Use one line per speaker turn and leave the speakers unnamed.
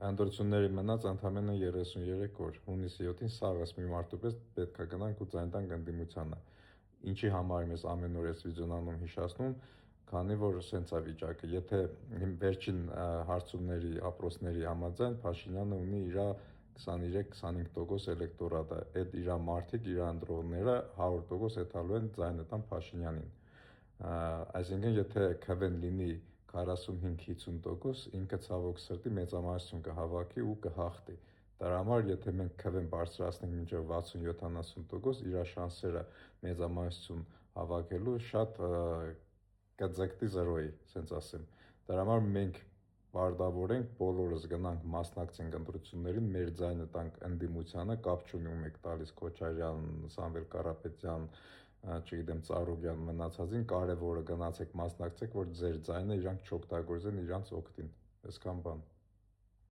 Անդրությունների մնաց ընդամենը 33 օր, հունիսի 7-ին սաղս մի մարդու պես պետք է գնանք ու ձայն տանք ընդդիմությանը։ Ինչի համար եմ ես ամեն օր այս վիդեոն անում հիշացնում, քանի որ սենց է վիճակը, եթե վերջին հարցումների, опроսների համաձայն Փաշինյանը ունի իր 23-25% էլեկտորատը, այդ իր մարդիկ, իր անդրողները 100% էթալու են ձայնը տան Փաշինյանին։ Այսինքն, եթե քվեն լինի 45-50%, ինքը ցավոք սրտի մեծամասնություն կհավաքի ու կհաղթի։ Դրա համար, եթե մենք քվեն բարձրացնենք մինչև 60-70%, իր շանսերը մեծամասնություն հավաքելու շատ կձգտի զրոյի, ասենց ասեմ։ Դրա համար մենք պարտավոր ենք բոլորս գնանք մասնակցենք ընտրություններին, մեր ձայնը տանք ընդդիմությանը, կապ չունի ում եք տալիս Քոչարյան, Սամվել Կարապետյան, չգիտեմ, Ծառուկյան, մնացածին, կարևորը գնացեք մասնակցեք, որ ձեր ձայնը իրանք չօգտագործեն իրանց օգտին, այսքան բան։